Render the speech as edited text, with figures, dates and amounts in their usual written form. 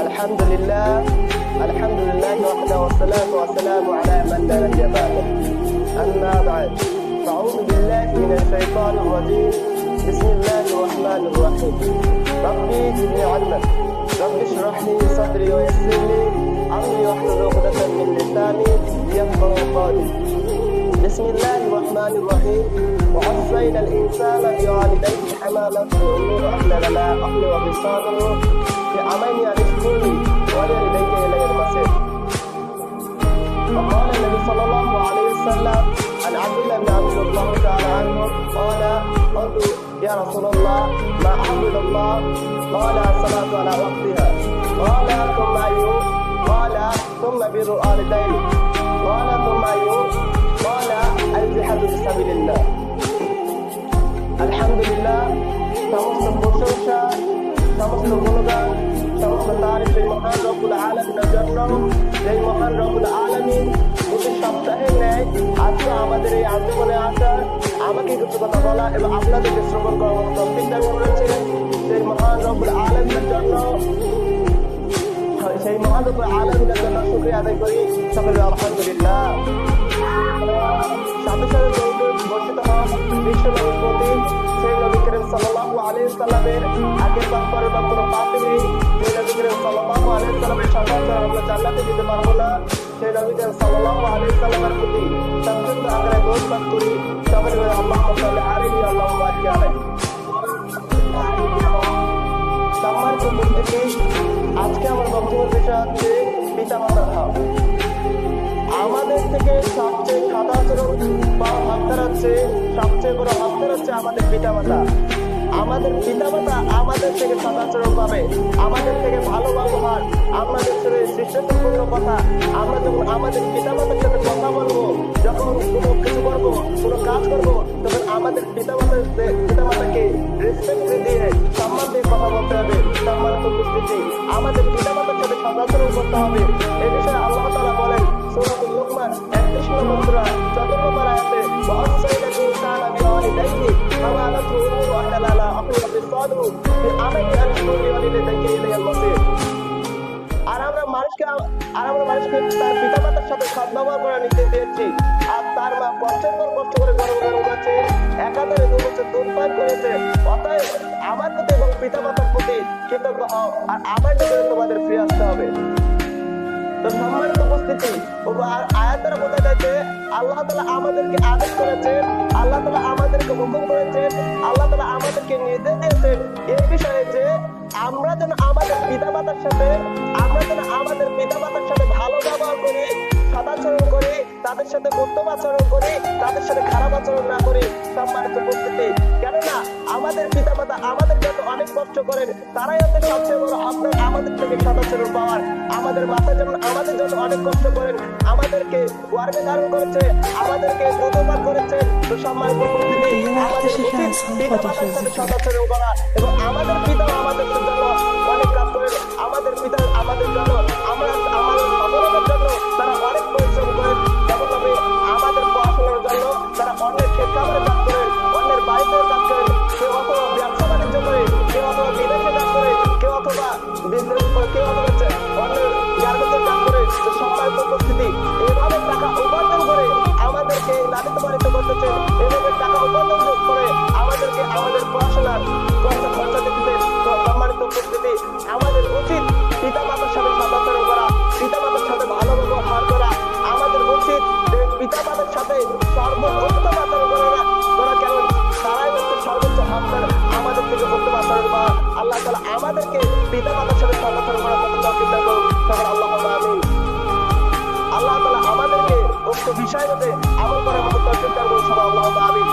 আলহামদুলিল্লাহ আলহামদুলিল্লাহ ওয়াহদা ওয়াসসালাতু ওয়াসসালামু আলা মান লা নাবিয়্যা বা'দা আম্মা বা'দ আউযু বিল্লাহি মিনাশ শাইতানির রাজীম বিসমিল্লাহির রাহমানির রাহিম রাব্বি জিদনি ইলমান রাব্বি ইশরাহ লি সাদরি ওয়া ইয়াসসির লি আমরি ওয়াহলুল 'উকদাতাম মিন লিসানি ইয়াফকাহু qawli বিসমিল্লাহির রাহমানির রাহিম ووصينا الإنسان بوالديه حمالته أمه وحملها أهله وفصاله في عامين أن اشكر لي ولوالديك إلي المصير. وقال النبي صلى الله عليه وسلم عن عبد الله بن عمرو رضي الله تعالى عنه قال قلت يا رسول الله ما أعبد الله؟ قال الصلاة على وقتها. قال ثم أي؟ قال ثم بر الوالدين. قال ثم أي؟ قال الجهاد في سبيل الله. আলহামদুলিল্লাহ, সমস্ত প্রশংসা, সমস্ত গুণগান, সমস্ত তারিফ এই মহান রব্বুল আলামিনের জন্য। এই মহান রব্বুল আলামিন প্রতি সপ্তাহের ন্যায় আজকে আমাদের এই আন্দোলনে আসা, আমাকে কিছু কথা বলা এবং আপনাদেরকে শ্রবণ করার মতো তৌফিক দান করেছেন। সেই মহান রব্বুল আলামিনের জন্য, সেই মহান রব্বুল আলামিনের জন্য শুকরিয়া আদায় করি সকলে আলহামদুলিল্লাহ। সাথে সাথে বর্ষিত হন বিশ্ব নবীর প্রতি সেই নবী করিম সাল্লাল্লাহু আলাইহি ওয়াসাল্লামের আগের বা পরের বা কোনো পাপী নেই। সেই নবী করিম সাল্লাল্লাহু আলাইহি ওয়াসাল্লামের সাথে আমরা জান্নাতে যেতে পারবো না। সেই নবী করিম সাল্লাল্লাহু আলাইহি ওয়াসাল্লামের প্রতি সবচেয়ে আগ্রহ গোসল করি সকলে আল্লাহুম্মা সাল্লি আলাইহি আল্লাহুম্মা বারিক আলাইহি। সম্মানিত উপস্থিতি, আজকে আমার বক্তব্য বিষয় হচ্ছে পিতামাতার হক। আমাদের থেকে সবচেয়ে সদাচরণ বা হকদার হচ্ছে, সবচেয়ে বড় হকদার হচ্ছে আমাদের পিতামাতা। আমাদের পিতামাতা আমাদের থেকে সদাচরণ পাবে, আমাদের থেকে ভালো ব্যবহার, আমাদের সাথে শিষ্যত্বপূর্ণ কথা। আমরা যখন আমাদের পিতামাতার সাথে কথা বলবো, যখন কোনো কিছু করবো, কোনো কাজ করবো, তখন আমাদের পিতামাতাকে রেসপেক্ট দিয়ে সম্মান দিয়ে কথা বলতে হবে। সম্মানিত উপস্থিতি, আমাদের পিতামাতার সাথে সদাচরণ করতে হবে। এ বিষয়ে আল্লাহ তাআলা বলেন সূরাতুল লুকমান 31 নম্বর সূরা 14 নম্বর আয়াতে ওয়াসাইনা ইনসানা বিওয়ালিদাইহি হামালাতহু উম্মুহু ওয়াহলালা আহলু বিসাদু ফি আমানি আন শুকরি ওয়ালিদাইহি ইলাইহিল মাসির। আর আমরা মানুষকে তার পিতামাতার সাথে সদ্ব্যবহার করার নির্দেশ দিয়েছি। আর তার মা কষ্টের পর কষ্ট করে গরম আছে, একাধারে 2 বছর দুধ পান করেছে। অতএব আমার প্রতি এবং পিতামাতার প্রতি কৃতজ্ঞ হও, আর আমার জন্য তোমাদের ফিরে আসতে হবে। তো সম্মানিত উপস্থিতি, আয়াত দ্বারা বোঝা যাচ্ছে আল্লাহ তাআলা আমাদেরকে আদেশ করেছেন, আল্লাহ তাআলা আমাদেরকে হুকুম করেছেন, আল্লাহ তাআলা আমাদেরকে নির্দেশ দিয়েছেন এই বিষয়ে যে আমরা যেন আমাদের পিতামাতার সাথে ভালো ব্যবহার করি, সদাচরণ করি, তাদের সাথে উত্তম আচরণ করি, তাদের সাথে খারাপ আচরণ না করি। সম্মানিত উপস্থিতি, কেননা আমাদের পিতামাতা আমাদের জন্য অনেক কষ্ট করেন, তারাই হচ্ছে সবচেয়ে বড় আপনার আমাদের থেকে সদাচরণ পাওয়ার। আমাদের মাতা যেমন আমাদের জন্য অনেক কষ্ট করেন, আমাদেরকে গর্ভে ধারণ করেছে, আমাদেরকে দুধপান করেছে। তো সম্মানিত উপস্থিতি, আমাদের উচিত পিতামাতার সাথে সদাচরণ করা, এবং আমাদের পিতাও আমাদের জন্য অনেক কাজ করেন। আমাদের পিতা আমাদের জন্য, আমাদের সফলতার জন্য তারা অনেক পরিশ্রম করেন। যেমনভাবে আমাদের পড়াশোনার জন্য তারা অন্যের ক্ষেত্রে কাজ করেন, অন্যের বাড়িতে কাজ করেন, কেউ অথবা ব্যবসা বাণিজ্য করে, কেউ অথবা বিদেশে কাজ করে, কেউ অথবা বিজনেস করে, কেউ অথবা অন্যের গার্মেন্টসের কাজ করে। তো সম্মানিত উপস্থিতি, এভাবে টাকা উপার্জন করে আমাদেরকে লালিত পালিত করতেছেন, এভাবে টাকা উপার্জন করে আমাদেরকে আমাদের পড়াশোনার খরচা দিতেছেন। তো সম্মানিত উপস্থিতি, আমাদের উচিত পিতামাতার সাথে সদাচরণ করা, পিতামাতার সাথে ভালো ব্যবহার করা। আমাদের উচিত পিতামাতার সাথে সর্বোত্তম আচরণ করা, কেন তারাই হচ্ছে সর্বোচ্চ হকদার আমাদের থেকে উত্তম আচরণ করা। আল্লাহ তাআলা আমাদেরকে পিতামাতার সাথে সদাচরণ করার মতো তৌফিক দান করুন, আল্লাহুম্মা আমিন। আল্লাহ তাআলা আমাদেরকে উক্ত বিষয়টাতে আমল করার মতো তৌফিক দান করুন, আল্লাহুম্মা আমিন।